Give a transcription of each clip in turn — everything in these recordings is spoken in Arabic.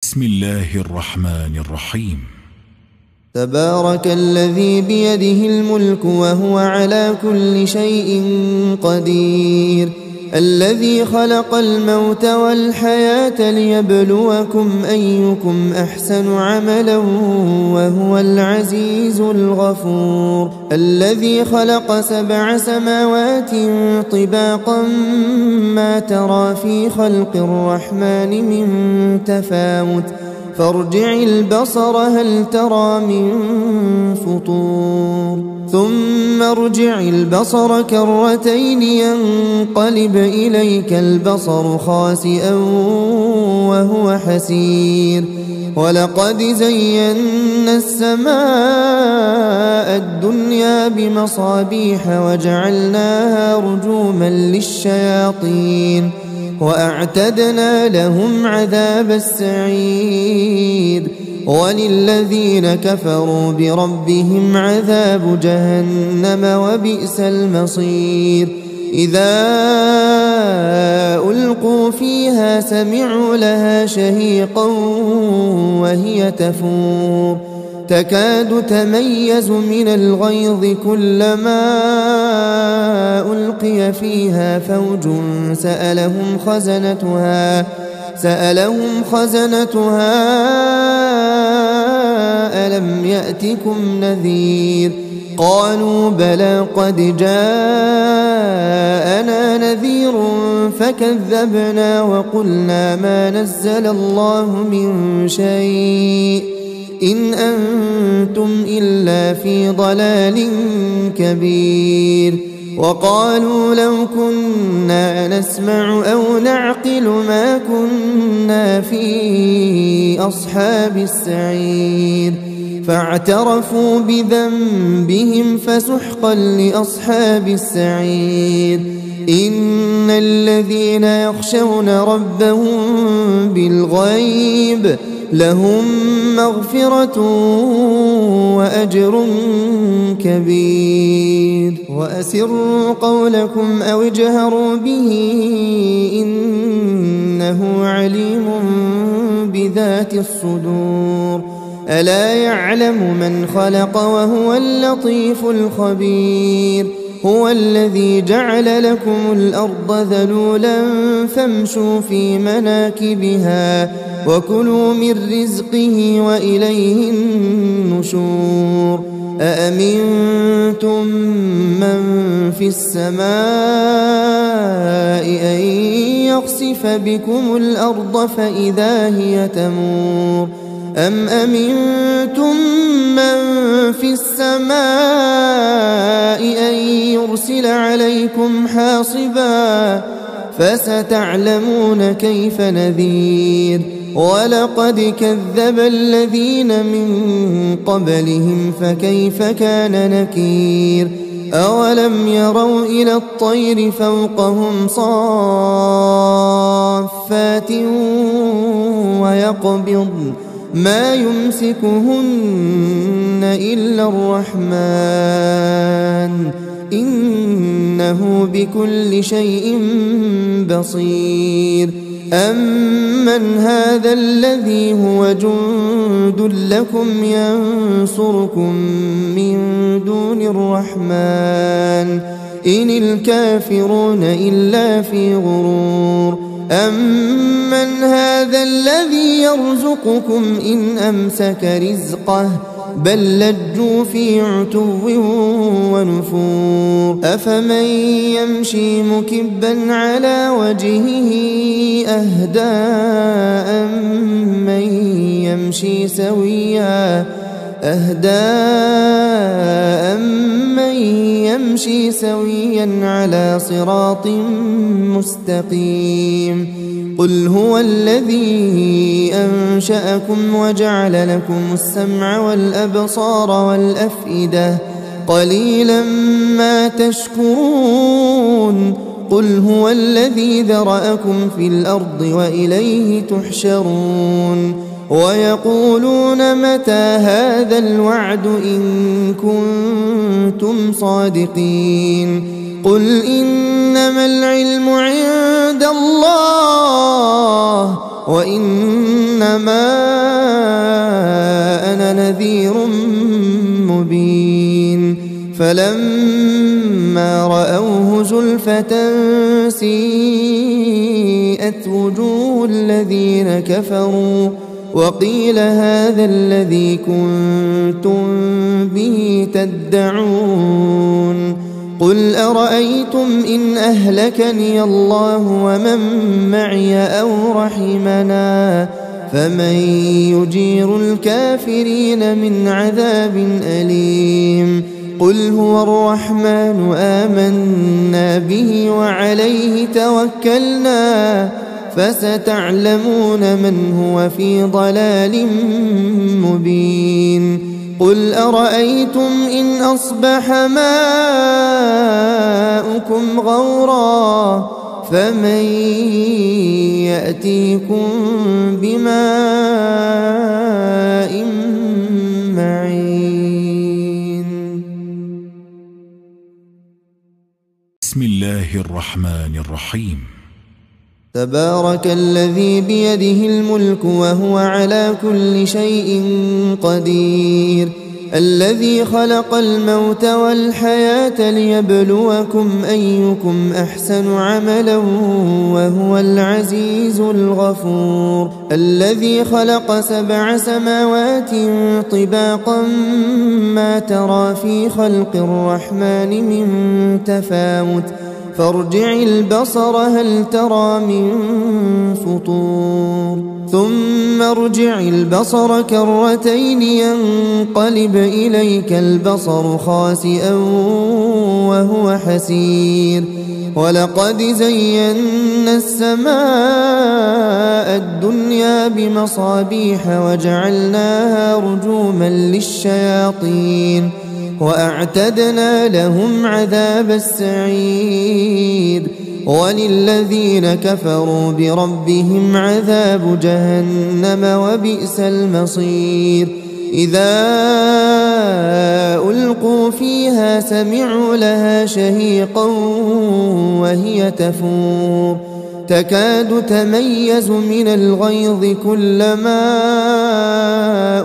بسم الله الرحمن الرحيم. تبارك الذي بيده الملك وهو على كل شيء قدير، الذي خلق الموت والحياة ليبلوكم أيكم أحسن عملا وهو العزيز الغفور، الذي خلق 7 سماوات طباقا ما ترى في خلق الرحمن من تفاوت فارجع البصر هل ترى من فطور ثم ارجع البصر كرتين ينقلب إليك البصر خاسئا وهو حسير، ولقد زينا السماء الدنيا بمصابيح وجعلناها رجوما للشياطين وأعتدنا لهم عذاب السعير، وللذين كفروا بربهم عذاب جهنم وبئس المصير. إذا ألقوا فيها سمعوا لها شهيقا وهي تفور تكاد تميز من الغيظ كلما ألقي فيها فوج سألهم خزنتها ألم يأتكم نذير؟ قالوا بلى قد جاءنا نذير فكذبنا وقلنا ما نزل الله من شيء إن أنتم إلا في ضلال كبير. وقالوا لو كنا نسمع أو نعقل ما كنا في أصحاب السعير، فاعترفوا بذنبهم فسحقا لأصحاب السعير. إن الذين يخشون ربهم بالغيب لهم مغفرة وأجر كبير. وأسروا قولكم أو اجهروا به إنه عليم بذات الصدور. ألا يعلم من خلق وهو اللطيف الخبير. هو الذي جعل لكم الأرض ذلولا فامشوا في مناكبها وكلوا من رزقه وإليه النشور. أأمنتم من في السماء أن يخسف بكم الأرض فإذا هي تمور أم أمنتم من في السماء أن يرسل عليكم حاصبا فستعلمون كيف نذير. ولقد كذب الذين من قبلهم فكيف كان نكير. أولم يروا إلى الطير فوقهم صافات ويقبضن ما يمسكهن إلا الرحمن إنه بكل شيء بصير. أمن هذا الذي هو جند لكم ينصركم من دون الرحمن إن الكافرون إلا في غرور. أمن هذا الذي يرزقكم إن أمسك رزقه بل لجوا في عتو ونفور. أفمن يمشي مكبا على وجهه أهدى أمن يمشي سويا على صراط مستقيم. قل هو الذي أنشأكم وجعل لكم السمع والأبصار والأفئدة قليلا ما تشكرون. قل هو الذي ذرأكم في الأرض وإليه تحشرون. ويقولون متى هذا الوعد إن كنتم صادقين. قل إنما العلم عند الله وإنما أنا نذير مبين فلما رأوه زلفة سيئت وجوه الذين كفروا وقيل هذا الذي كنتم به تدعون قل أرأيتم إن أهلكني الله ومن معي أو رحمنا فمن يجير الكافرين من عذاب أليم قل هو الرحمن آمنا به وعليه توكلنا فستعلمون من هو في ضلال مبين قل أرأيتم إن أصبح ماؤكم غورا فمن يأتيكم بماء معين بسم الله الرحمن الرحيم تبارك الذي بيده الملك وهو على كل شيء قدير الذي خلق الموت والحياة ليبلوكم أيكم أحسن عملا وهو العزيز الغفور الذي خلق 7 سماوات طباقا ما ترى في خلق الرحمن من تفاوت فارجع البصر هل ترى من فطور ثم ارجع البصر كرتين ينقلب إليك البصر خاسئا وهو حسير ولقد زينا السماء الدنيا بمصابيح وجعلناها رجوما للشياطين وأعتدنا لهم عذاب السعير وللذين كفروا بربهم عذاب جهنم وبئس المصير إذا ألقوا فيها سمعوا لها شهيقا وهي تفور تكاد تميز من الغيظ كلما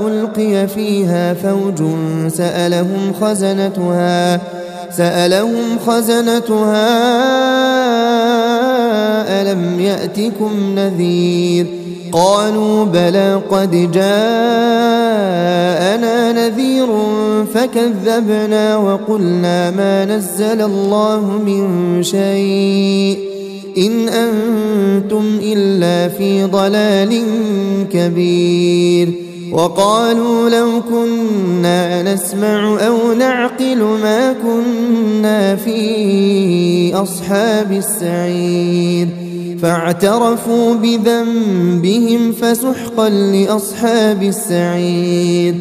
ألقي فيها فوج سألهم خزنتها ألم يأتكم نذير قالوا بلى قد جاءنا نذير فكذبنا وقلنا ما نزل الله من شيء إن أنتم إلا في ضلال كبير وقالوا لو كنا نسمع أو نعقل ما كنا في أصحاب السعير فاعترفوا بذنبهم فسحقا لأصحاب السعير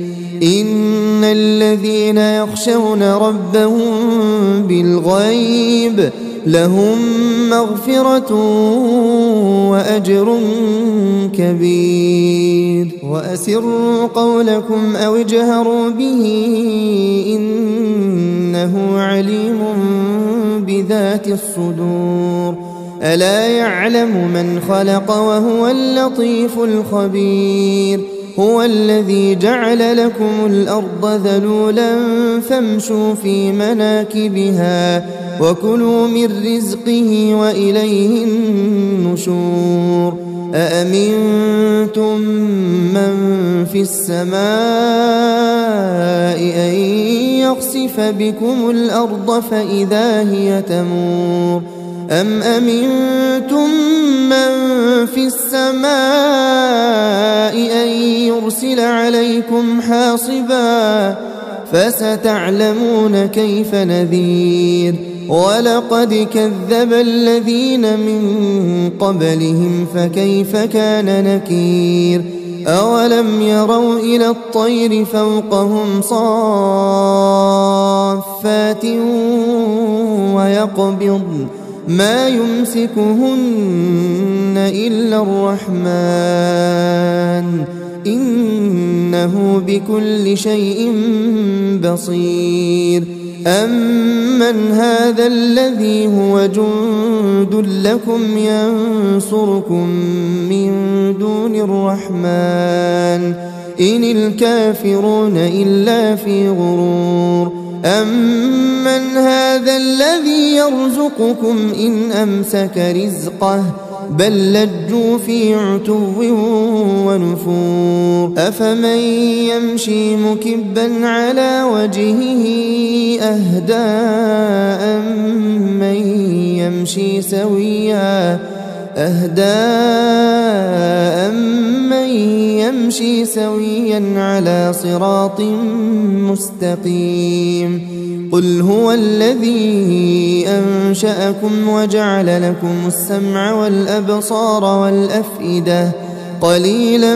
إن الذين يخشون ربهم بالغيب لهم مغفرة وأجر كبير وأسروا قولكم أو اجهروا به إنه عليم بذات الصدور ألا يعلم من خلق وهو اللطيف الخبير هو الذي جعل لكم الأرض ذلولا فامشوا في مناكبها وكلوا من رزقه وإليه النشور أأمنتم من في السماء أن يخسف بكم الأرض فإذا هي تمور أم أمنتم من في السماء أن يرسل عليكم حاصبا فستعلمون كيف نذير ولقد كذب الذين من قبلهم فكيف كان نكير أولم يروا إلى الطير فوقهم صافات ويقبضن ما يمسكهن إلا الرحمن إنه بكل شيء بصير أمن هذا الذي هو جند لكم ينصركم من دون الرحمن إن الكافرون إلا في غرور أمن هذا الذي يرزقكم إن أمسك رزقه بل لجوا في عتو ونفور أفمن يمشي مكبا على وجهه أهدى أمن يمشي سويا على صراط مستقيم قل هو الذي أنشأكم وجعل لكم السمع والأبصار والأفئدة قليلا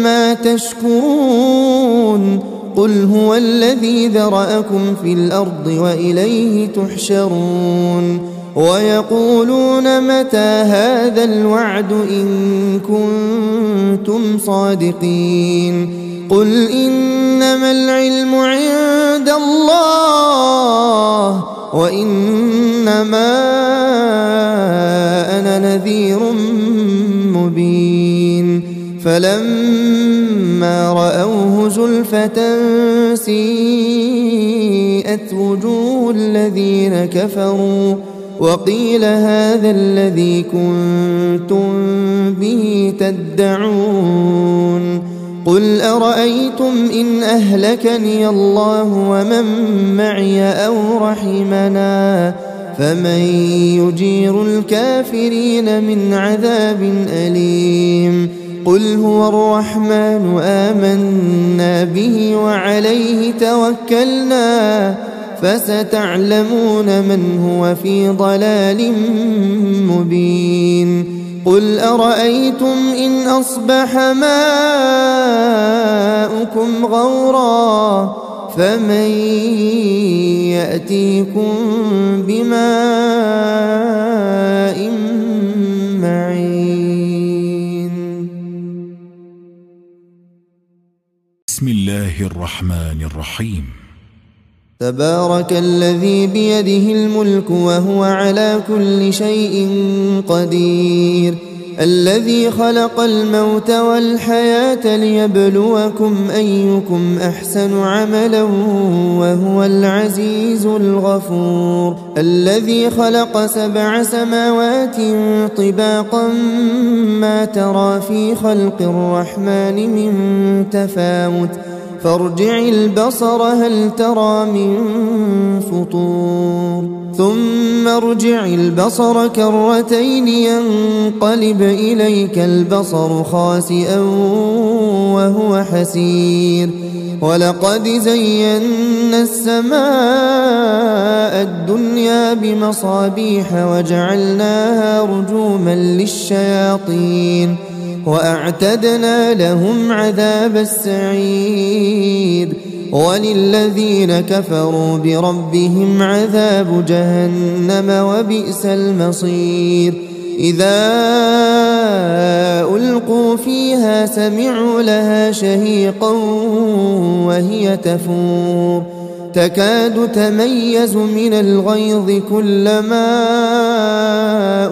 ما تشكرون قل هو الذي ذرأكم في الأرض وإليه تحشرون ويقولون متى هذا الوعد إن كنتم صادقين قل إنما العلم عند الله وإنما أنا نذير مبين فلما رأوه زلفة سيئت وجوه الذين كفروا وقيل هذا الذي كنتم به تدعون قل أرأيتم إن أهلكني الله ومن معي أو رحمنا فمن يجير الكافرين من عذاب أليم قل هو الرحمن آمنا به وعليه توكلنا فستعلمون من هو في ضلال مبين قل أرأيتم إن أصبح ماؤكم غورا فمن يأتيكم بماء معين بسم الله الرحمن الرحيم تبارك الذي بيده الملك وهو على كل شيء قدير الذي خلق الموت والحياة ليبلوكم أيكم أحسن عملا وهو العزيز الغفور الذي خلق 7 سماوات طباقا ما ترى في خلق الرحمن من تفاوت فارجع البصر هل ترى من فطور ثم ارجع البصر كرتين ينقلب إليك البصر خاسئا وهو حسير ولقد زينا السماء الدنيا بمصابيح وجعلناها رجوما للشياطين وأعتدنا لهم عذاب السعير وللذين كفروا بربهم عذاب جهنم وبئس المصير إذا ألقوا فيها سمعوا لها شهيقا وهي تفور تكاد تميز من الغيظ كلما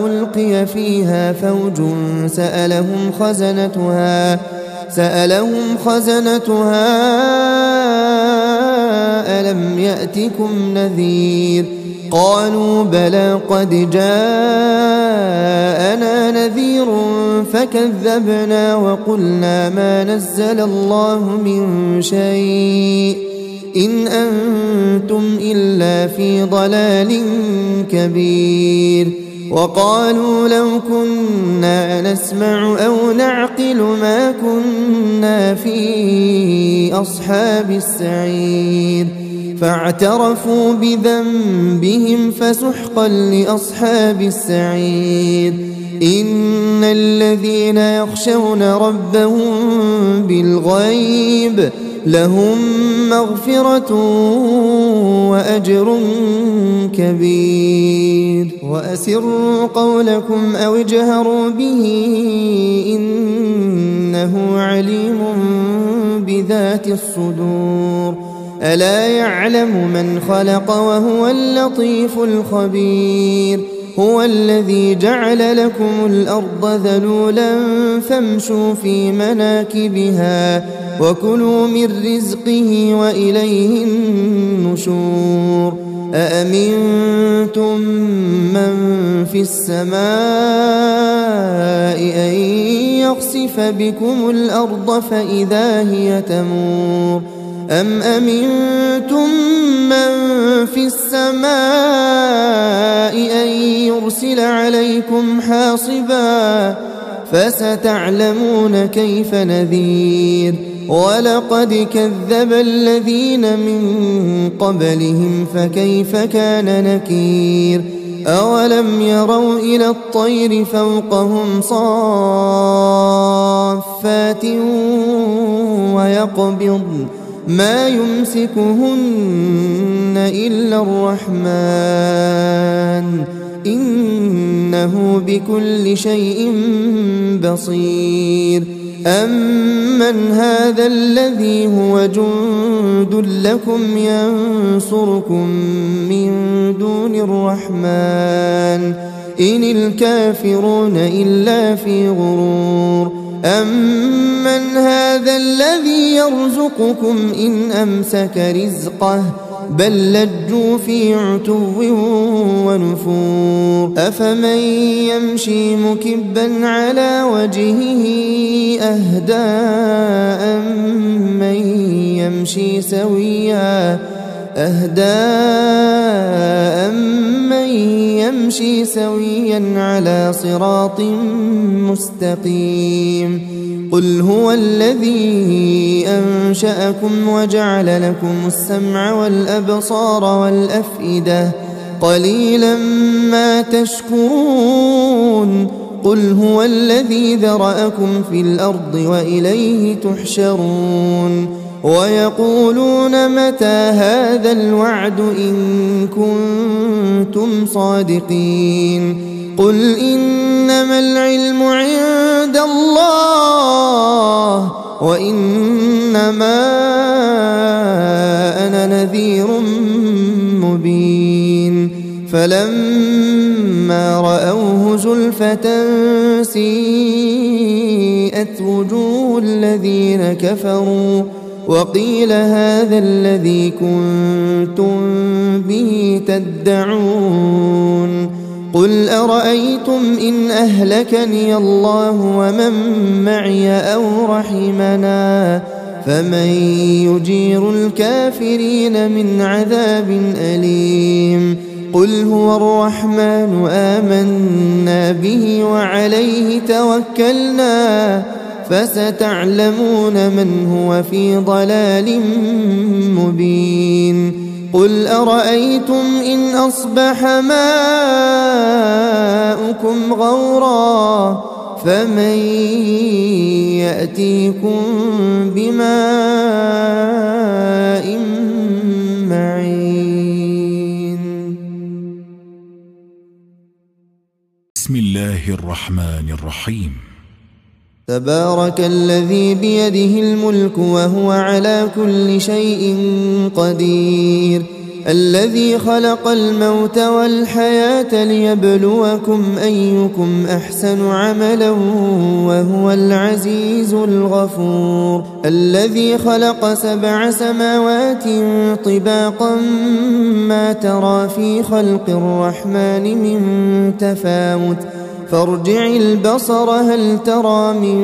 ألقي فيها فوج سألهم خزنتها ألم يأتكم نذير قالوا بلى قد جاءنا نذير فكذبنا وقلنا ما نزل الله من شيء إن أنتم إلا في ضلال كبير وقالوا لو كنا نسمع أو نعقل ما كنا في أصحاب السعير فاعترفوا بذنبهم فسحقا لأصحاب السعير إن الذين يخشون ربهم بالغيب لهم مغفرة وأجر كبير وأسروا قولكم أو اجهروا به إنه عليم بذات الصدور ألا يعلم من خلق وهو اللطيف الخبير هو الذي جعل لكم الأرض ذلولا فامشوا في مناكبها وكلوا من رزقه وإليه النشور أأمنتم من في السماء أن يخسف بكم الأرض فإذا هي تمور أم أمنتم من في السماء أن يرسل عليكم حاصبا فستعلمون كيف نذير ولقد كذب الذين من قبلهم فكيف كان نكير أولم يروا إلى الطير فوقهم صافات ويقبضن ما يمسكهن إلا الرحمن إنه بكل شيء بصير أمن هذا الذي هو جند لكم ينصركم من دون الرحمن إن الكافرون إلا في غرور أمن هذا الذي يرزقكم إن أمسك رزقه بل لجوا في عتو ونفور أفمن يمشي مكبا على وجهه أهدى أمن يمشي سويا على صراط مستقيم قل هو الذي أنشأكم وجعل لكم السمع والأبصار والأفئدة قليلا ما تشكرون قل هو الذي ذرأكم في الأرض وإليه تحشرون ويقولون متى هذا الوعد إن كنتم صادقين قل إنما العلم عند الله وإنما أنا نذير مبين فلما رأوه زلفة سيئت وجوه الذين كفروا وقيل هذا الذي كنتم به تدعون قل أرأيتم إن أهلكني الله ومن معي أو رحمنا فمن يجير الكافرين من عذاب أليم قل هو الرحمن آمنا به وعليه توكلنا فستعلمون من هو في ضلال مبين قل أرأيتم إن أصبح ماؤكم غورا فمن يأتيكم بماء معين بسم الله الرحمن الرحيم تبارك الذي بيده الملك وهو على كل شيء قدير الذي خلق الموت والحياة ليبلوكم أيكم أحسن عملا وهو العزيز الغفور الذي خلق 7 سماوات طباقا ما ترى في خلق الرحمن من تفاوت فارجع البصر هل ترى من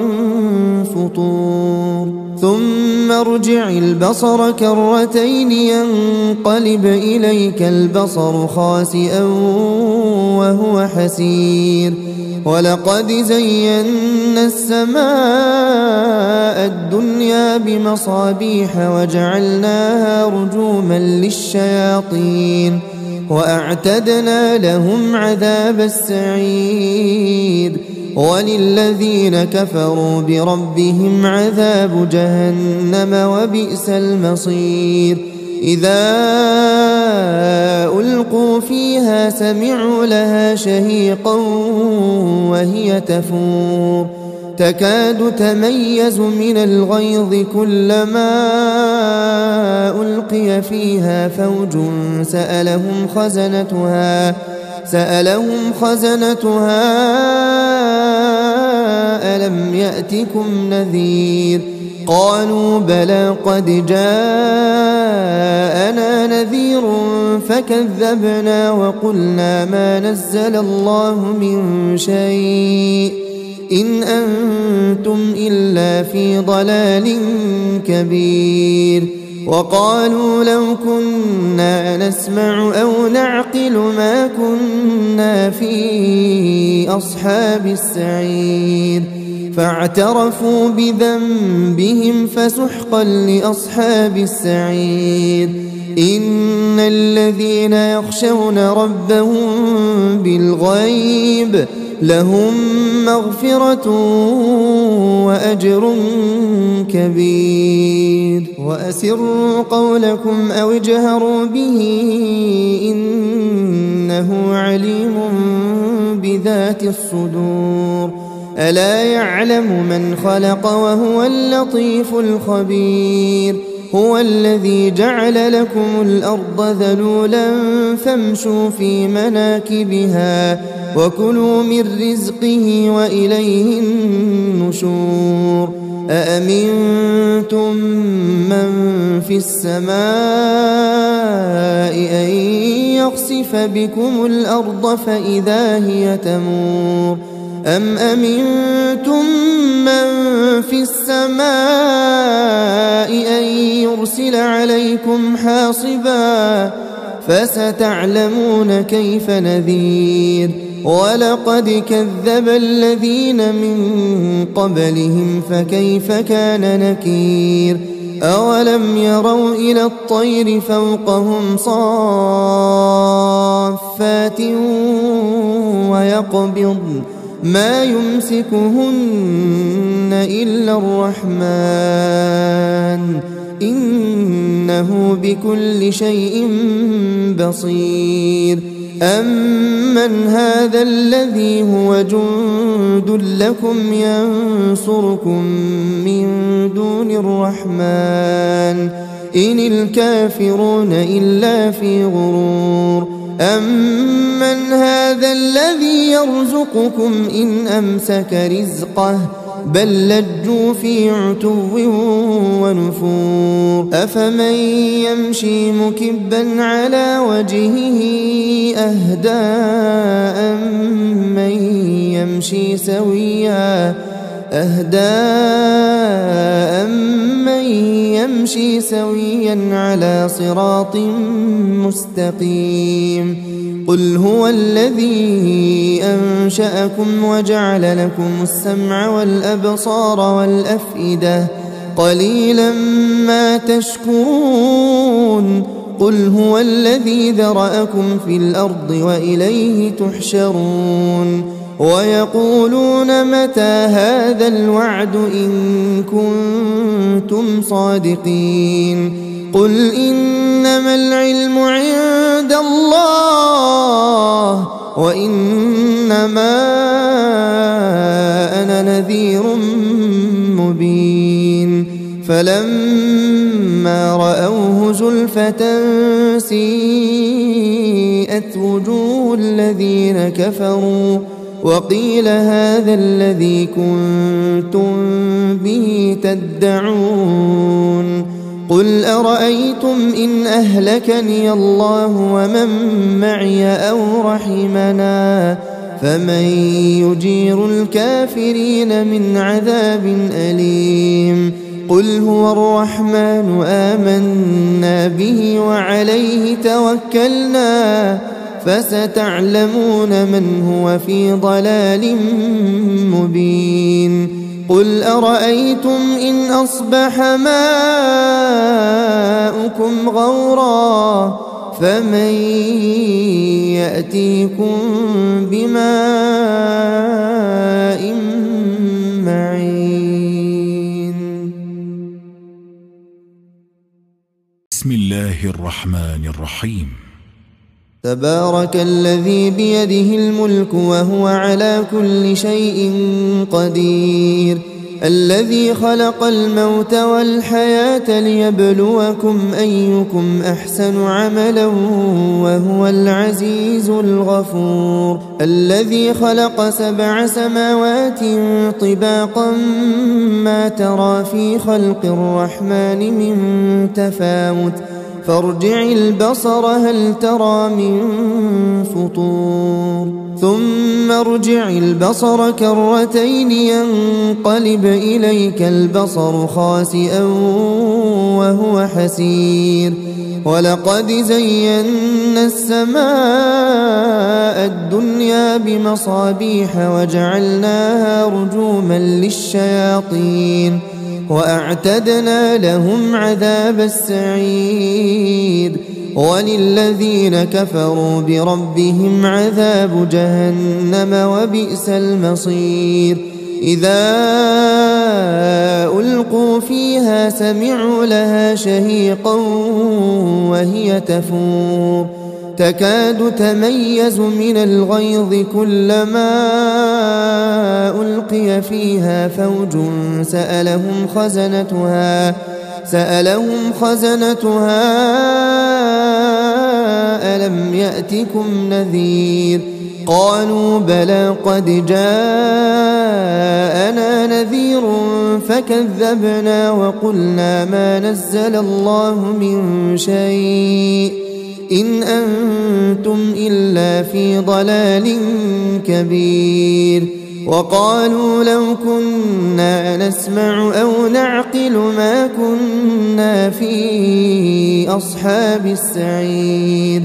فطور ثم ارجع البصر كرتين ينقلب إليك البصر خاسئا وهو حسير ولقد زينا السماء الدنيا بمصابيح وجعلناها رجوما للشياطين وأعتدنا لهم عذاب السعير وللذين كفروا بربهم عذاب جهنم وبئس المصير إذا ألقوا فيها سمعوا لها شهيقا وهي تفور تكاد تميز من الغيظ كلما ألقي فيها فوج سألهم خزنتها ألم يأتكم نذير قالوا بلى قد جاءنا نذير فكذبنا وقلنا ما نزل الله من شيء إن أنتم إلا في ضلال كبير وقالوا لو كنا نسمع أو نعقل ما كنا في أصحاب السعير فاعترفوا بذنبهم فسحقا لأصحاب السعير إن الذين يخشون ربهم بالغيب لهم مغفرة وأجر كبير وأسروا قولكم أو اجهروا به إنه عليم بذات الصدور ألا يعلم من خلق وهو اللطيف الخبير هو الذي جعل لكم الأرض ذلولا فامشوا في مناكبها وكلوا من رزقه وإليه النشور أأمنتم من في السماء أن يخسف بكم الأرض فإذا هي تمور أم أمنتم من في السماء أن يرسل عليكم حاصبا فستعلمون كيف نذير ولقد كذب الذين من قبلهم فكيف كان نكير أولم يروا إلى الطير فوقهم صافات ويقبضن ما يمسكهن إلا الرحمن إنه بكل شيء بصير أمن هذا الذي هو جند لكم ينصركم من دون الرحمن إن الكافرون إلا في غرور أمن هذا الذي يرزقكم إن أمسك رزقه بل لجوا في عتو ونفور أفمن يمشي مكبا على وجهه أهدى أمن يمشي سويا على صراط مستقيم قل هو الذي أنشأكم وجعل لكم السمع والأبصار والأفئدة قليلا ما تشكرون قل هو الذي ذرأكم في الأرض وإليه تحشرون ويقولون متى هذا الوعد إن كنتم صادقين قل إنما العلم عند الله وإنما أنا نذير مبين فلما رأوه زلفة سيئت وجوه الذين كفروا وقيل هذا الذي كنتم به تدعون قل أرأيتم إن أهلكني الله ومن معي أو رحمنا فمن يجير الكافرين من عذاب أليم قل هو الرحمن آمنا به وعليه توكلنا فستعلمون من هو في ضلال مبين قل أرأيتم إن أصبح ماؤكم غورا فمن يأتيكم بماء معين بسم الله الرحمن الرحيم تبارك الذي بيده الملك وهو على كل شيء قدير الذي خلق الموت والحياة ليبلوكم أيكم أحسن عملا وهو العزيز الغفور الذي خلق 7 سماوات طباقا ما ترى في خلق الرحمن من تفاوت فارجع البصر هل ترى من فطور ثم ارجع البصر كرتين ينقلب إليك البصر خاسئا وهو حسير ولقد زينا السماء الدنيا بمصابيح وجعلناها رجوما للشياطين وأعتدنا لهم عذاب السعير وللذين كفروا بربهم عذاب جهنم وبئس المصير إذا ألقوا فيها سمعوا لها شهيقا وهي تفور تكاد تميز من الغيظ كلما ألقي فيها فوج سألهم خزنتها ألم يأتكم نذير قالوا بلى قد جاءنا نذير فكذبنا وقلنا ما نزل الله من شيء إن أنتم إلا في ضلال كبير وقالوا لو كنا نسمع أو نعقل ما كنا في أصحاب السعير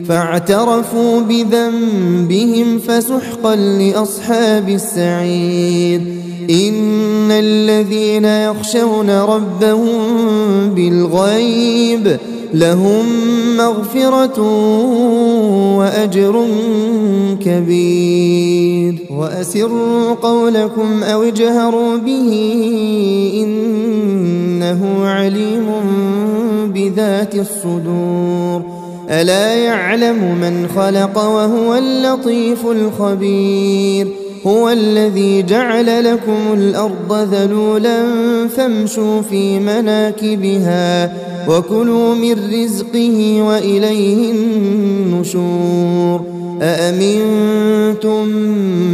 فاعترفوا بذنبهم فسحقا لأصحاب السعير إن الذين يخشون ربهم بالغيب لهم مغفرة وأجر كبير وأسروا قولكم أو اجهروا به إنه عليم بذات الصدور ألا يعلم من خلق وهو اللطيف الخبير هو الذي جعل لكم الأرض ذلولا فامشوا في مناكبها وكلوا من رزقه وإليه النشور أأمنتم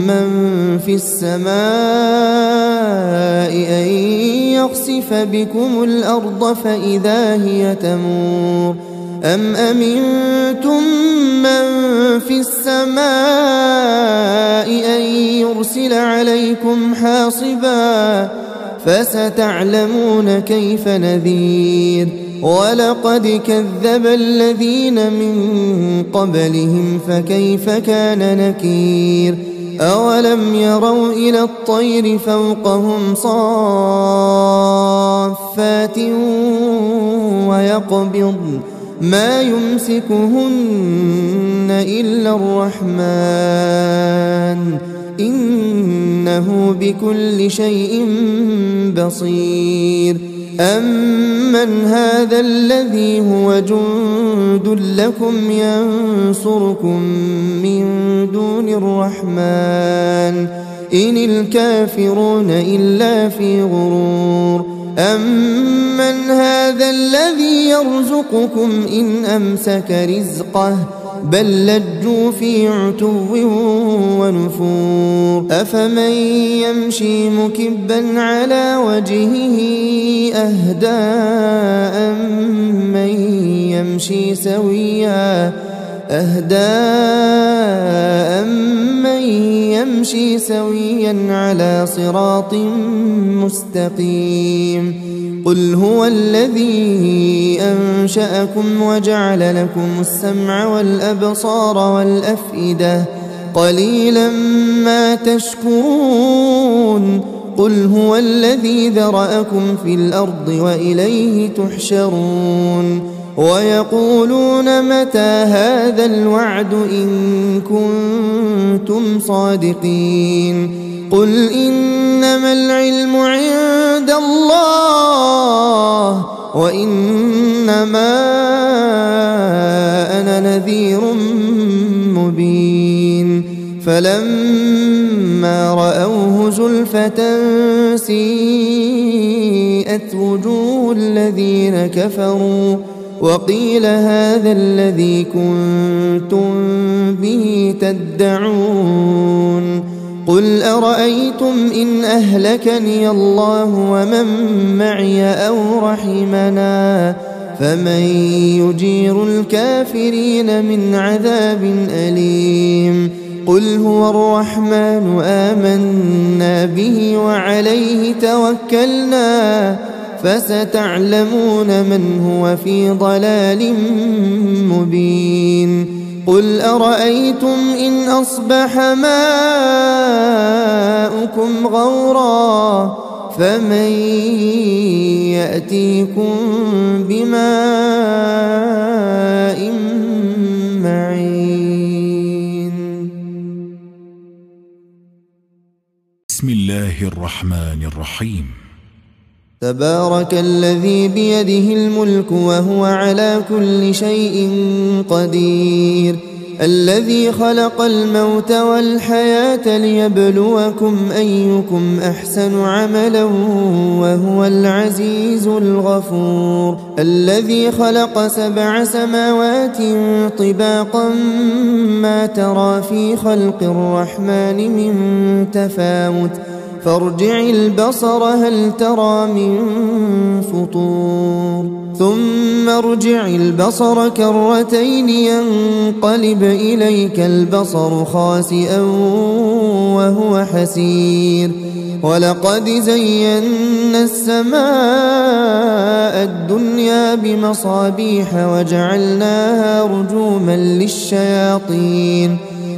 من في السماء أن يخسف بكم الأرض فإذا هي تمور أم أمنتم من في السماء أن يرسل عليكم حاصبا فستعلمون كيف نذير ولقد كذب الذين من قبلهم فكيف كان نكير أولم يروا إلى الطير فوقهم صافات ويقبضن ما يمسكهن إلا الرحمن إنه بكل شيء بصير أمن هذا الذي هو جند لكم ينصركم من دون الرحمن إن الكافرون إلا في غرور أمن هذا الذي يرزقكم إن أمسك رزقه بل لجوا في عتو ونفور أفمن يمشي مكبا على وجهه أهدى أمن يمشي سويا على صراط مستقيم قل هو الذي أنشأكم وجعل لكم السمع والأبصار والأفئدة قليلا ما تشكرون قل هو الذي ذرأكم في الأرض وإليه تحشرون ويقولون متى هذا الوعد إن كنتم صادقين قل إنما العلم عند الله وإنما أنا نذير مبين فلما رأوه زلفة سيئت وجوه الذين كفروا وقيل هذا الذي كنتم به تدعون قل أرأيتم إن أهلكني الله ومن معي أو رحمنا فمن يجير الكافرين من عذاب أليم قل هو الرحمن آمنا به وعليه توكلنا فستعلمون من هو في ضلال مبين قل أرأيتم إن أصبح ماؤكم غورا فمن يأتيكم بماء معين بسم الله الرحمن الرحيم تبارك الذي بيده الملك وهو على كل شيء قدير الذي خلق الموت والحياة ليبلوكم أيكم أحسن عملا وهو العزيز الغفور الذي خلق 7 سماوات طباقا ما ترى في خلق الرحمن من تفاوت فارجع البصر هل ترى من فطور ثم ارجع البصر كرتين ينقلب إليك البصر خاسئا وهو حسير ولقد زينا السماء الدنيا بمصابيح وجعلناها رجوما للشياطين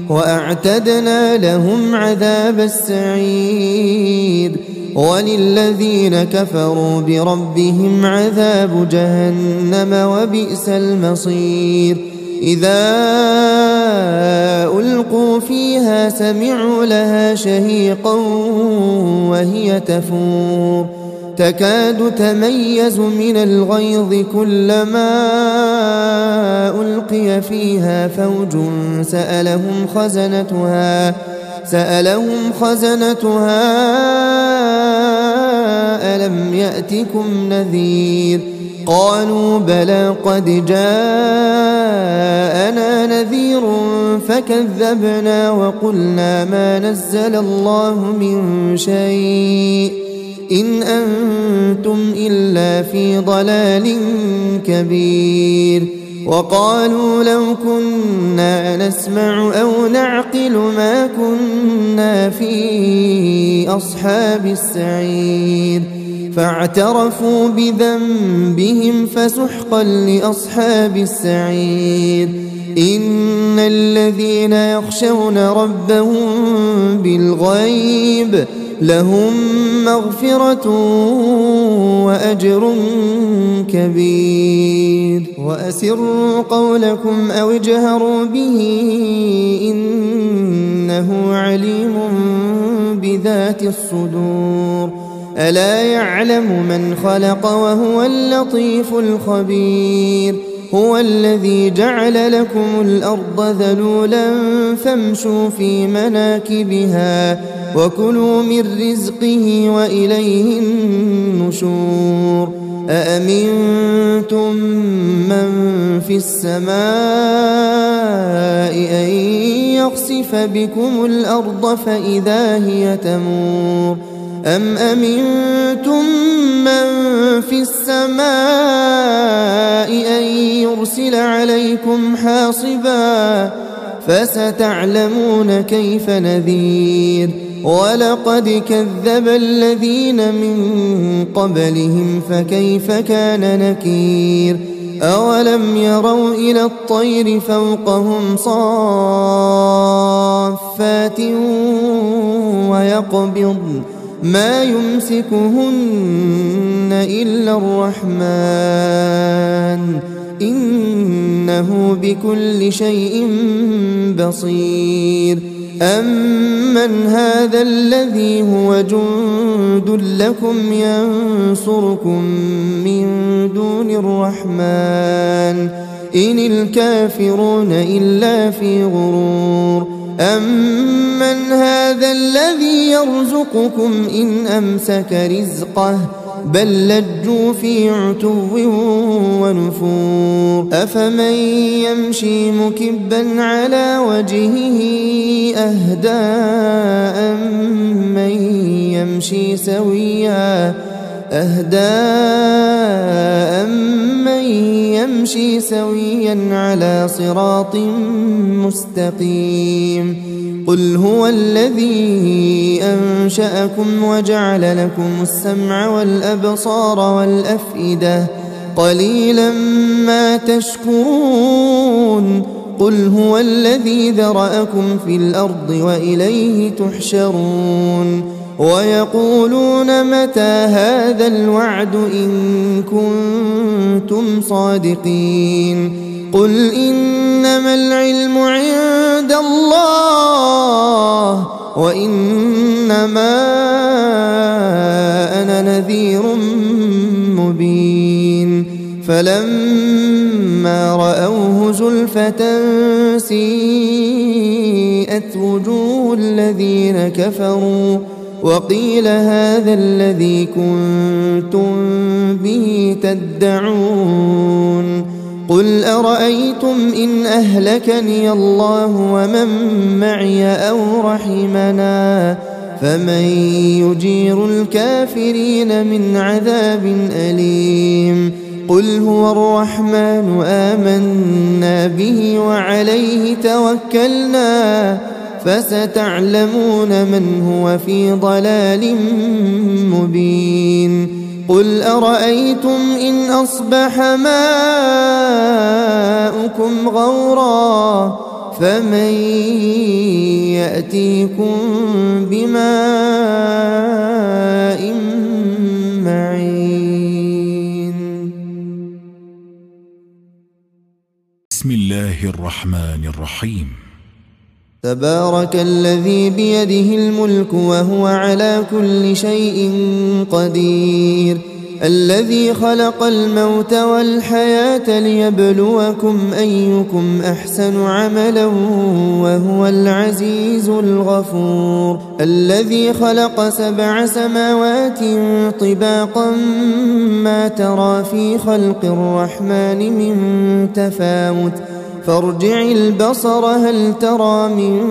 وأعتدنا لهم عذاب السعير وللذين كفروا بربهم عذاب جهنم وبئس المصير إذا ألقوا فيها سمعوا لها شهيقا وهي تفور تكاد تميز من الغيظ كلما ألقي فيها فوج سألهم خزنتها ألم يأتكم نذير قالوا بلى قد جاءنا نذير فكذبنا وقلنا ما نزل الله من شيء إن أنتم إلا في ضلال كبير وقالوا لو كنا نسمع أو نعقل ما كنا في أصحاب السعير فاعترفوا بذنبهم فسحقا لأصحاب السعير إن الذين يخشون ربهم بالغيب لهم مغفرة وأجر كبير وأسروا قولكم أو اجهروا به إنه عليم بذات الصدور ألا يعلم من خلق وهو اللطيف الخبير هو الذي جعل لكم الأرض ذلولا فامشوا في مناكبها وكلوا من رزقه وإليه النشور أأمنتم من في السماء أن يخسف بكم الأرض فإذا هي تمور أم أمنتم من في السماء أن يرسل عليكم حاصبا فستعلمون كيف نذير ولقد كذب الذين من قبلهم فكيف كان نكير أولم يروا إلى الطير فوقهم صافات ويقبضن ما يمسكهن إلا الرحمن إنه بكل شيء بصير أمن هذا الذي هو جند لكم ينصركم من دون الرحمن إن الكافرون إلا في غرور أمن هذا الذي يرزقكم إن أمسك رزقه بل لجوا في عتو ونفور أفمن يمشي مكبا على وجهه أهدى أمن يمشي سويا على صراط مستقيم قل هو الذي أنشأكم وجعل لكم السمع والأبصار والأفئدة قليلا ما تشكرون قل هو الذي ذرأكم في الأرض وإليه تحشرون ويقولون متى هذا الوعد إن كنتم صادقين قل إنما العلم عند الله وإنما أنا نذير مبين فلما رأوه زلفة سيئت وجوه الذين كفروا وقيل هذا الذي كنتم به تدعون قل أرأيتم إن أهلكني الله ومن معي أو رحمنا فمن يجير الكافرين من عذاب أليم قل هو الرحمن آمنا به وعليه توكلنا فستعلمون من هو في ضلال مبين قل أرأيتم إن أصبح ماؤكم غورا فمن يأتيكم بماء معين بسم الله الرحمن الرحيم تبارك الذي بيده الملك وهو على كل شيء قدير الذي خلق الموت والحياة ليبلوكم أيكم أحسن عملا وهو العزيز الغفور الذي خلق 7 سماوات طباقا ما ترى في خلق الرحمن من تفاوت فارجع البصر هل ترى من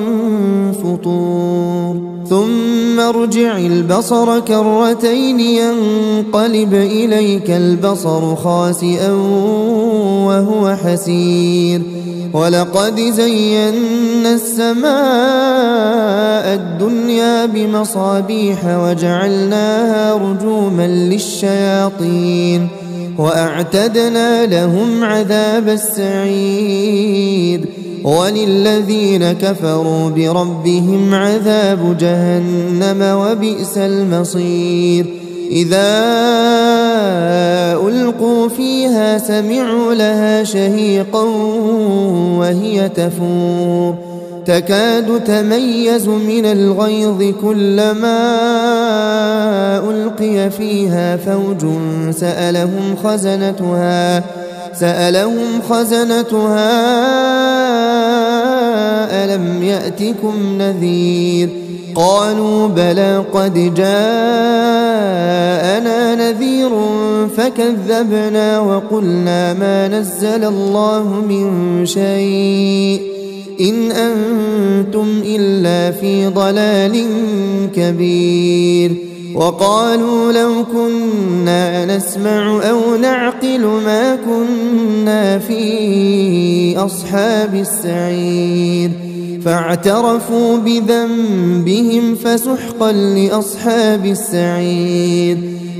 فطور ثم ارجع البصر كرتين ينقلب إليك البصر خاسئا وهو حسير ولقد زينا السماء الدنيا بمصابيح وجعلناها رجوما للشياطين وأعتدنا لهم عذاب السعير وللذين كفروا بربهم عذاب جهنم وبئس المصير إذا ألقوا فيها سمعوا لها شهيقا وهي تفور تكاد تميز من الغيظ كلما ألقي فيها فوج سألهم خزنتها ألم يأتكم نذير قالوا بلى قد جاءنا نذير فكذبنا وقلنا ما نزل الله من شيء إن أنتم إلا في ضلال كبير وقالوا لو كنا نسمع أو نعقل ما كنا في أصحاب السعير فاعترفوا بذنبهم فسحقا لأصحاب السعير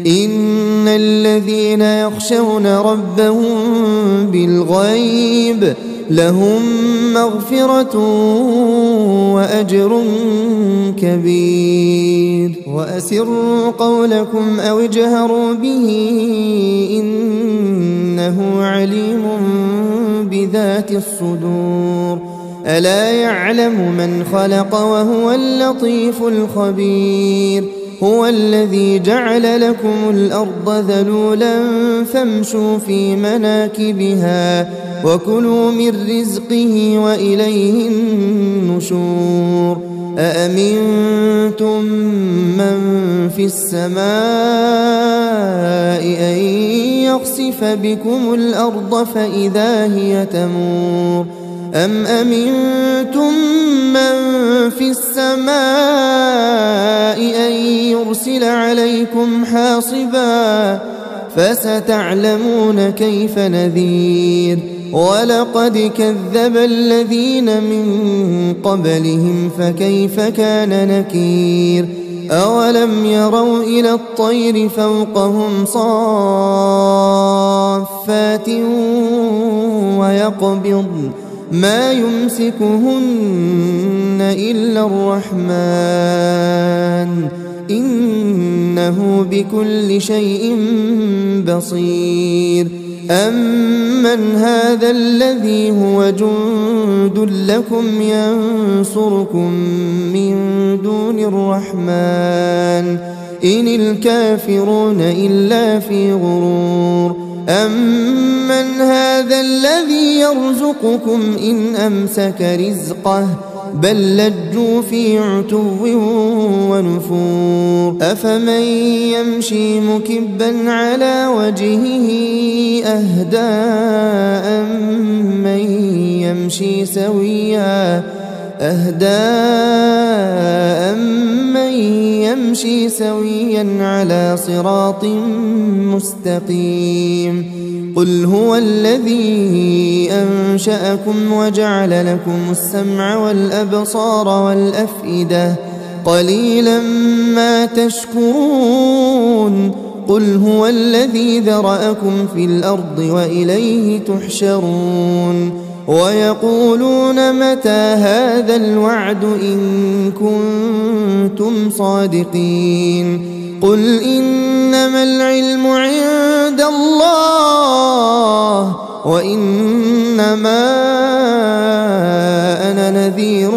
إن الذين يخشون ربهم بالغيب لهم مغفرة وأجر كبير وأسروا قولكم أو اجهروا به إنه عليم بذات الصدور ألا يعلم من خلق وهو اللطيف الخبير هو الذي جعل لكم الأرض ذلولا فامشوا في مناكبها وكلوا من رزقه وإليه النشور أأمنتم من في السماء أن يخسف بكم الأرض فإذا هي تمور أم أمنتم من في السماء أن يرسل عليكم حاصبا فستعلمون كيف نذير ولقد كذب الذين من قبلهم فكيف كان نكير أولم يروا إلى الطير فوقهم صافات ويقبضن ما يمسكهن إلا الرحمن إنه بكل شيء بصير أمن هذا الذي هو جند لكم ينصركم من دون الرحمن إن الكافرون إلا في غرور أمن هذا الذي يرزقكم إن أمسك رزقه بل لجوا في عتو ونفور أفمن يمشي مكبا على وجهه أهدى أمن يمشي سويا على صراط مستقيم قل هو الذي أنشأكم وجعل لكم السمع والأبصار والأفئدة قليلا ما تشكرون قل هو الذي ذرأكم في الأرض وإليه تحشرون ويقولون متى هذا الوعد إن كنتم صادقين قل إنما العلم عند الله وإنما أنا نذير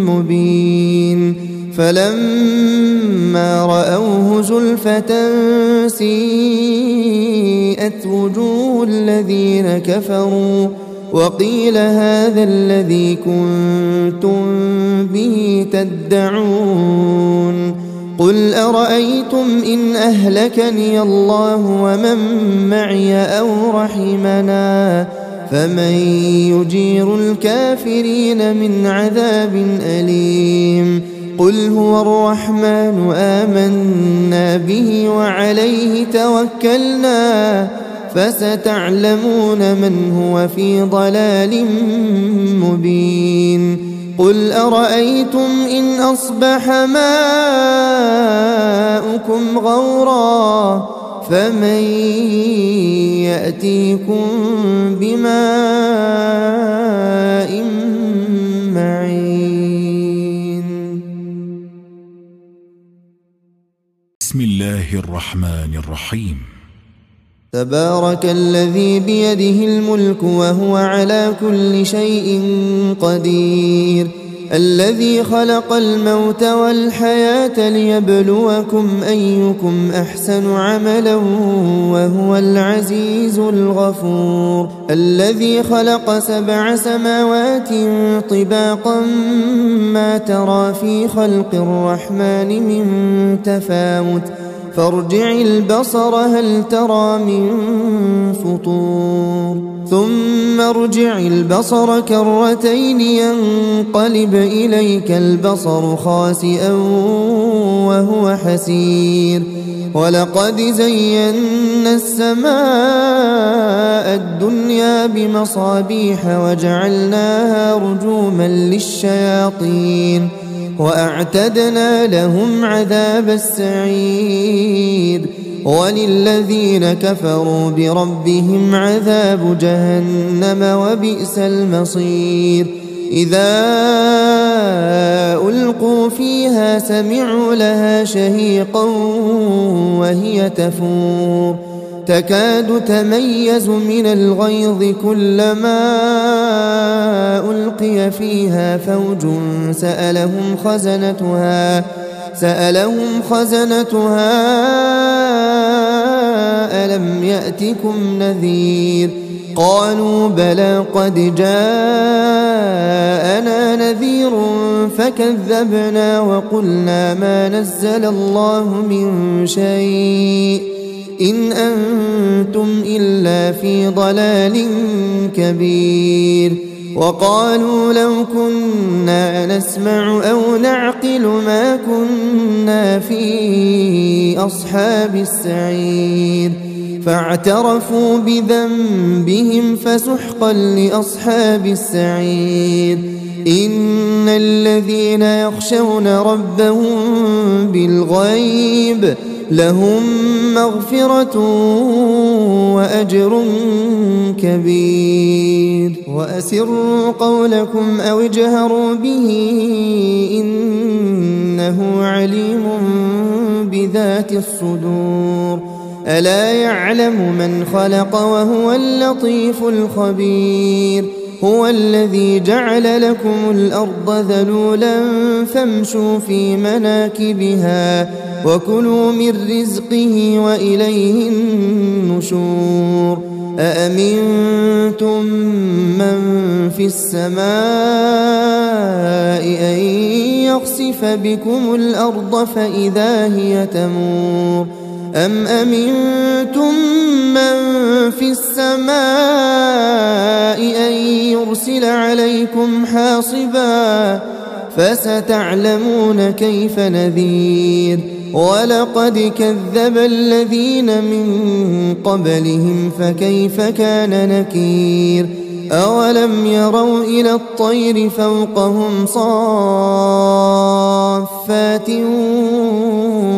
مبين فلما رأوه زلفة سيئت وجوه الذين كفروا وقيل هذا الذي كنتم به تدعون قل أرأيتم إن أهلكني الله ومن معي أو رحمنا فمن يجير الكافرين من عذاب أليم قل هو الرحمن آمنا به وعليه توكلنا فستعلمون من هو في ضلال مبين قل أرأيتم إن أصبح ماؤكم غورا فمن يأتيكم بماء معين بسم الله الرحمن الرحيم تبارك الذي بيده الملك وهو على كل شيء قدير الذي خلق الموت والحياة ليبلوكم أيكم أحسن عملا وهو العزيز الغفور الذي خلق 7 سماوات طباقا ما ترى في خلق الرحمن من تفاوت فارجع البصر هل ترى من فطور ثم ارجع البصر كرتين ينقلب إليك البصر خاسئا وهو حسير ولقد زينا السماء الدنيا بمصابيح وجعلناها رجوما للشياطين وأعتدنا لهم عذاب السعير وللذين كفروا بربهم عذاب جهنم وبئس المصير إذا ألقوا فيها سمعوا لها شهيقا وهي تفور تكاد تميز من الغيظ كلما ألقي فيها فوج سألهم خزنتها ألم يأتكم نذير قالوا بلى قد جاءنا نذير فكذبنا وقلنا ما نزل الله من شيء إن أنتم إلا في ضلال كبير وقالوا لو كنا نسمع أو نعقل ما كنا في أصحاب السعير فاعترفوا بذنبهم فسحقا لأصحاب السعير إن الذين يخشون ربهم بالغيب لهم مغفرة وأجر كبير وأسروا قولكم أو اجهروا به إنه عليم بذات الصدور ألا يعلم من خلق وهو اللطيف الخبير هو الذي جعل لكم الأرض ذلولا فامشوا في مناكبها وكلوا من رزقه وإليه النشور أأمنتم من في السماء أن يخسف بكم الأرض فإذا هي تمور أم أمنتم من في السماء أن يرسل عليكم حاصبا فستعلمون كيف نذير ولقد كذب الذين من قبلهم فكيف كان نكير أولم يروا إلى الطير فوقهم صافات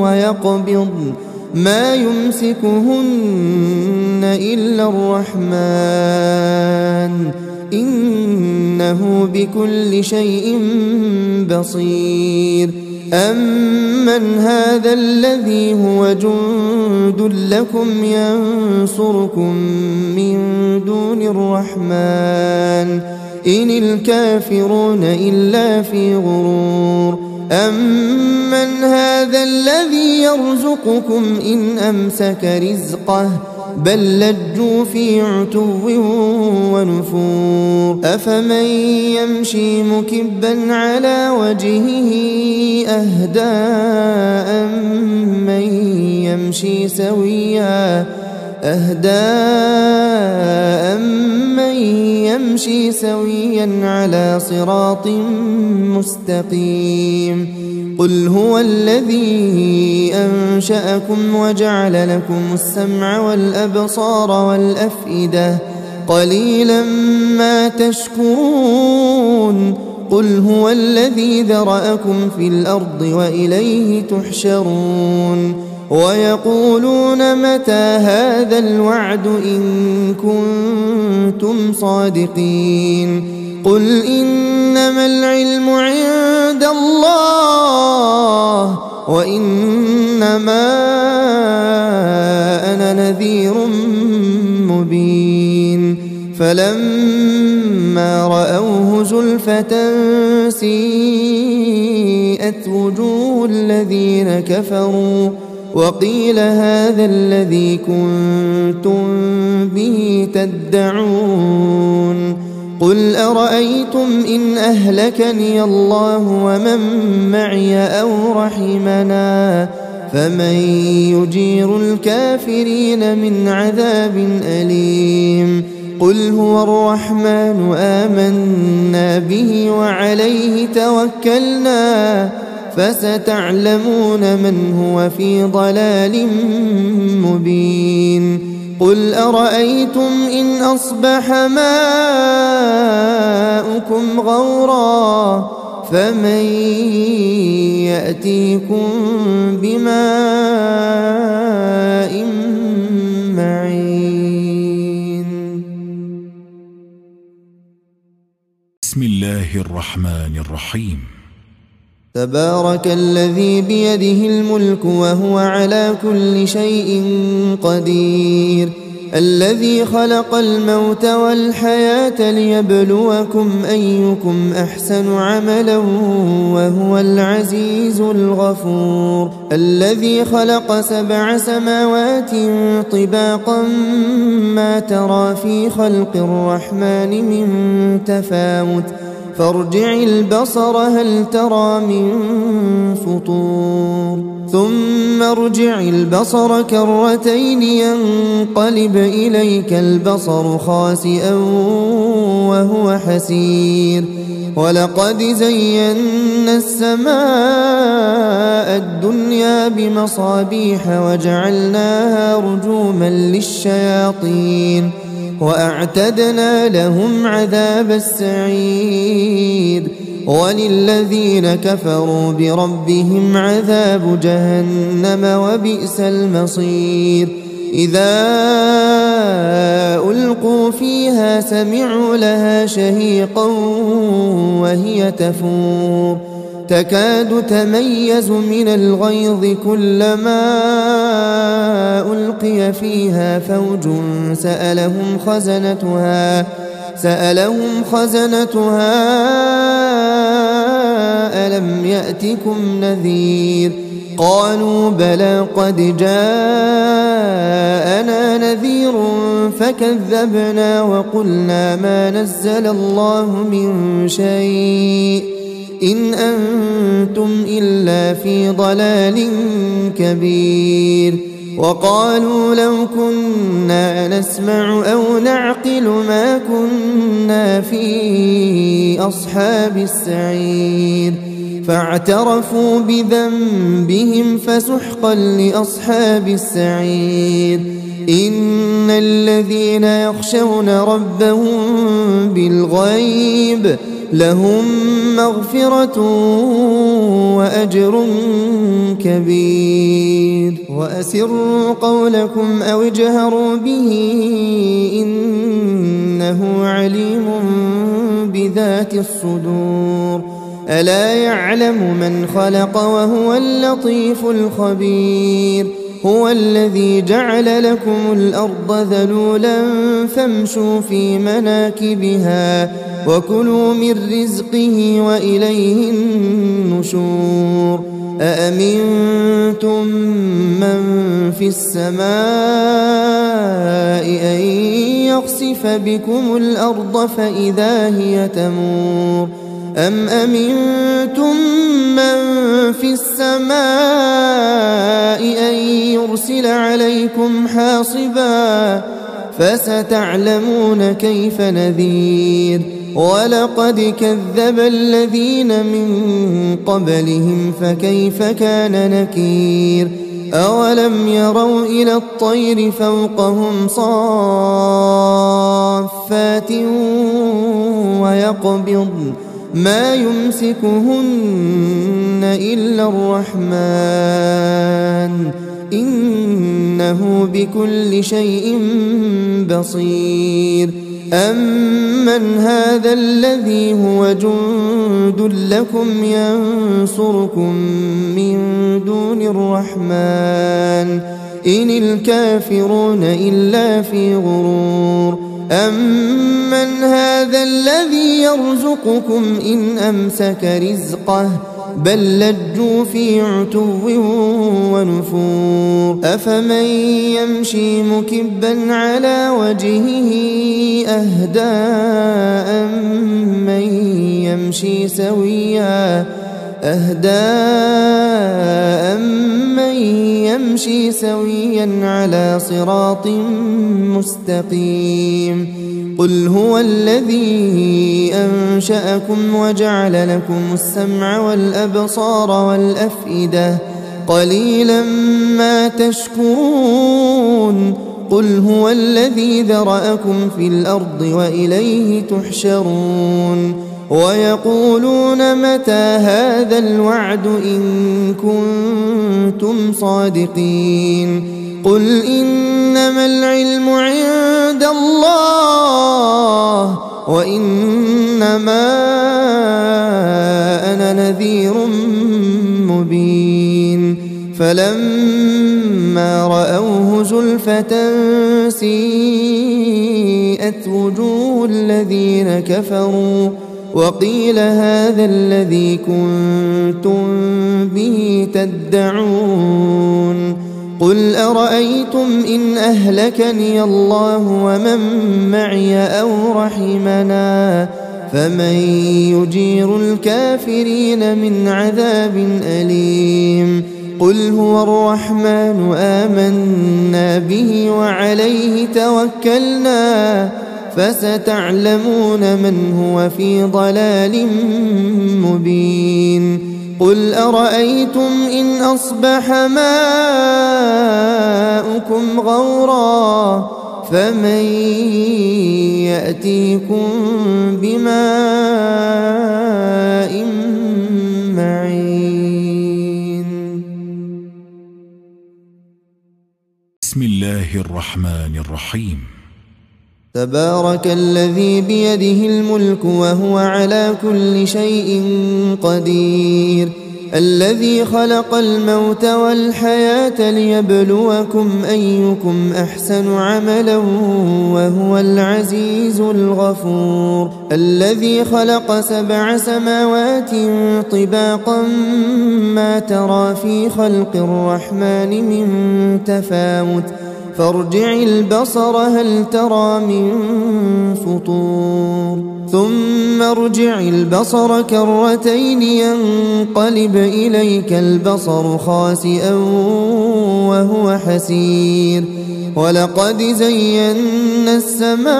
ويقبضن ما يمسكهن إلا الرحمن إنه بكل شيء بصير أمن هذا الذي هو جند لكم ينصركم من دون الرحمن إن الكافرون إلا في غرور أمن هذا الذي يرزقكم إن أمسك رزقه بل لجوا في عتو ونفور أفمن يمشي مكبا على وجهه أهدى أمن يمشي سويا على صراط مستقيم قل هو الذي أنشأكم وجعل لكم السمع والأبصار والأفئدة قليلا ما تشكرون قل هو الذي ذرأكم في الأرض وإليه تحشرون ويقولون متى هذا الوعد إن كنتم صادقين قل إنما العلم عند الله وإنما أنا نذير مبين فلما رأوه زلفة سيئت وجوه الذين كفروا وقيل هذا الذي كنتم به تدعون قل أرأيتم إن أهلكني الله ومن معي أو رحمنا فمن يجير الكافرين من عذاب أليم قل هو الرحمن آمنا به وعليه توكلنا فستعلمون من هو في ضلال مبين قل أرأيتم إن أصبح ماؤكم غورا فمن يأتيكم بماء معين بسم الله الرحمن الرحيم تبارك الذي بيده الملك وهو على كل شيء قدير الذي خلق الموت والحياة ليبلوكم أيكم أحسن عملا وهو العزيز الغفور الذي خلق 7 سماوات طباقا ما ترى في خلق الرحمن من تفاوت فارجع البصر هل ترى من فطور ثم ارجع البصر كرتين ينقلب إليك البصر خاسئا وهو حسير ولقد زينا السماء الدنيا بمصابيح وجعلناها رجوما للشياطين وأعتدنا لهم عذاب السعير وللذين كفروا بربهم عذاب جهنم وبئس المصير إذا ألقوا فيها سمعوا لها شهيقا وهي تفور تكاد تميز من الغيظ كلما ألقي فيها فوج سألهم خزنتها ألم يأتكم نذير قالوا بلى قد جاءنا نذير فكذبنا وقلنا ما نزل الله من شيء إن أنتم إلا في ضلال كبير وقالوا لو كنا نسمع أو نعقل ما كنا في أصحاب السعير فاعترفوا بذنبهم فسحقا لأصحاب السعير إن الذين يخشون ربهم بالغيب لهم مغفرة وأجر كبير وأسروا قولكم أو اجهروا به إنه عليم بذات الصدور ألا يعلم من خلق وهو اللطيف الخبير هو الذي جعل لكم الأرض ذلولا فامشوا في مناكبها وكلوا من رزقه وإليه النشور أأمنتم من في السماء أن يخسف بكم الأرض فإذا هي تمور أم أمنتم من في السماء أن يرسل عليكم حاصبا فستعلمون كيف نذير ولقد كذب الذين من قبلهم فكيف كان نكير أولم يروا إلى الطير فوقهم صافات ويقبضن ما يمسكهن إلا الرحمن إنه بكل شيء بصير أمن هذا الذي هو جند لكم ينصركم من دون الرحمن إن الكافرون إلا في غرور أمن هذا الذي يرزقكم إن أمسك رزقه بل لجوا في عتو ونفور أفمن يمشي مكبا على وجهه أهدى أمن يمشي سويا على صراط مستقيم قل هو الذي أنشأكم وجعل لكم السمع والأبصار والأفئدة قليلا ما تشكرون قل هو الذي ذرأكم في الأرض وإليه تحشرون ويقولون متى هذا الوعد إن كنتم صادقين قل إنما العلم عند الله وإنما أنا نذير فلما رأوه زلفة سيئت وجوه الذين كفروا وقيل هذا الذي كنتم به تدعون قل أرأيتم إن أهلكني الله ومن معي أو رحمنا فمن يجير الكافرين من عذاب أليم قل هو الرحمن آمنا به وعليه توكلنا فستعلمون من هو في ضلال مبين قل أرأيتم إن أصبح ماؤكم غورا فمن يأتيكم بماء معين. بسم الله الرحمن الرحيم. تبارك الذي بيده الملك وهو على كل شيء قدير الذي خلق الموت والحياة ليبلوكم أيكم أحسن عملا وهو العزيز الغفور الذي خلق 7 سماوات طباقا ما ترى في خلق الرحمن من تفاوت فارجع البصر هل ترى من فطور ثم ارجع البصر كرتين ينقلب إليك البصر خاسئا وهو حسير ولقد زينا السماء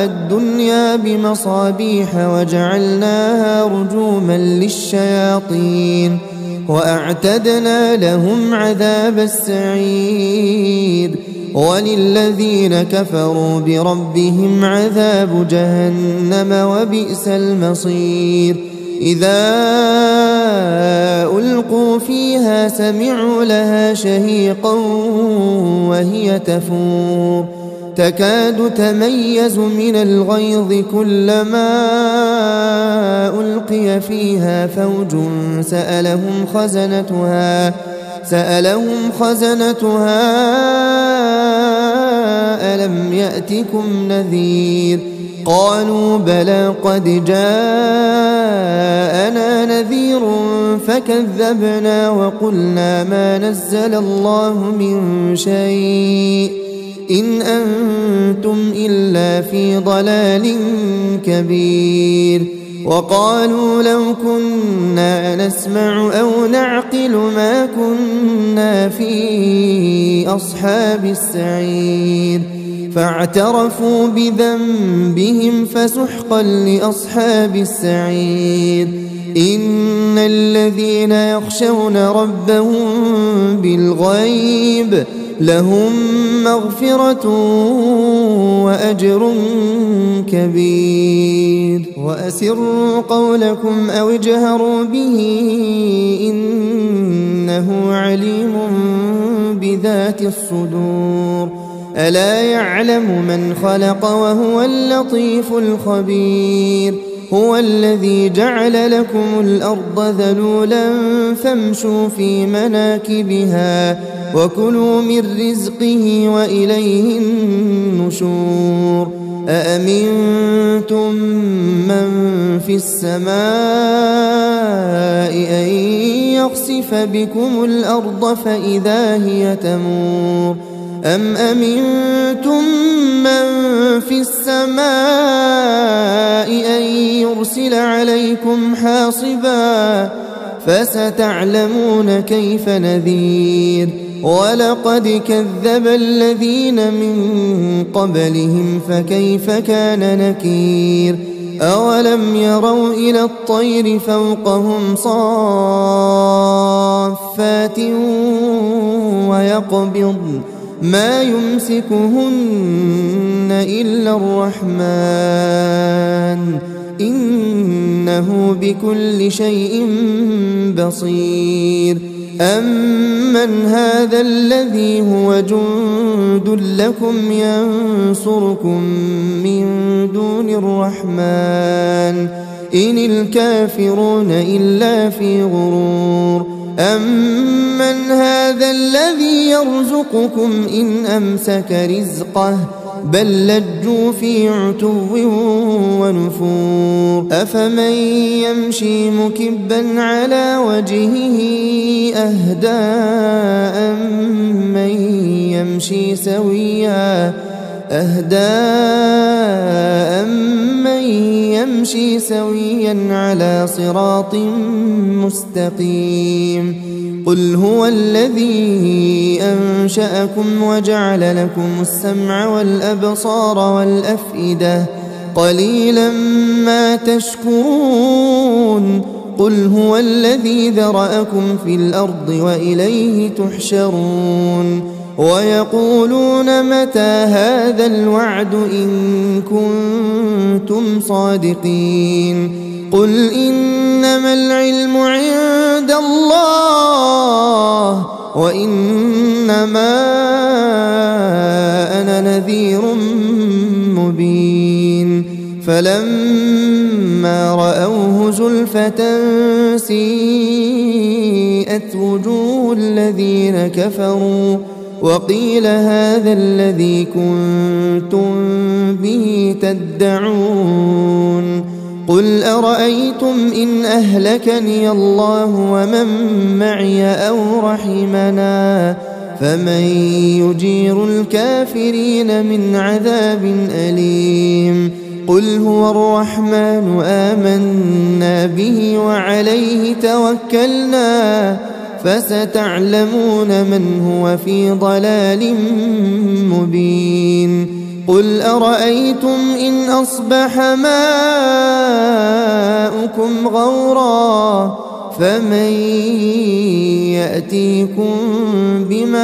الدنيا بمصابيح وجعلناها رجوما للشياطين وأعتدنا لهم عذاب السعير وللذين كفروا بربهم عذاب جهنم وبئس المصير إذا ألقوا فيها سمعوا لها شهيقا وهي تفور تكاد تميز من الغيظ كلما ألقي فيها فوج سألهم خزنتها ألم يأتكم نذير قالوا بلى قد جاءنا نذير فكذبنا وقلنا ما نزل الله من شيء إن أنتم إلا في ضلال كبير وقالوا لو كنا نسمع أو نعقل ما كنا في أصحاب السعير فاعترفوا بذنبهم فسحقا لأصحاب السعير إن الذين يخشون ربهم بالغيب لهم مغفرة وأجر كبير وأسروا قولكم أو اجهروا به إنه عليم بذات الصدور ألا يعلم من خلق وهو اللطيف الخبير هو الذي جعل لكم الأرض ذلولا فامشوا في مناكبها وكلوا من رزقه وإليه النشور أأمنتم من في السماء أن يخسف بكم الأرض فإذا هي تمور أم أمنتم من في السماء أن يرسل عليكم حاصبا فستعلمون كيف نذير ولقد كذب الذين من قبلهم فكيف كان نكير أولم يروا إلى الطير فوقهم صافات ويقبضن ما يمسكهن إلا الرحمن إنه بكل شيء بصير أمن هذا الذي هو جند لكم ينصركم من دون الرحمن إن الكافرون إلا في غرور أمن هذا الذي يرزقكم إن أمسك رزقه بل لجوا في عتو ونفور أفمن يمشي مكبا على وجهه أهدى أمن يمشي سويا على صراط مستقيم قل هو الذي أنشأكم وجعل لكم السمع والأبصار والأفئدة قليلا ما تشكرون قل هو الذي ذرأكم في الأرض وإليه تحشرون ويقولون متى هذا الوعد إن كنتم صادقين قل إنما العلم عند الله وإنما أنا نذير مبين فلما رأوه زلفة سيئت وجوه الذين كفروا وقيل هذا الذي كنتم به تدعون قل أرأيتم إن أهلكني الله ومن معي أو رحمنا فمن يجير الكافرين من عذاب أليم قل هو الرحمن آمنا به وعليه توكلنا فستعلمون من هو في ضلال مبين قل أرأيتم إن أصبح ماؤكم غورا فمن يأتيكم بماء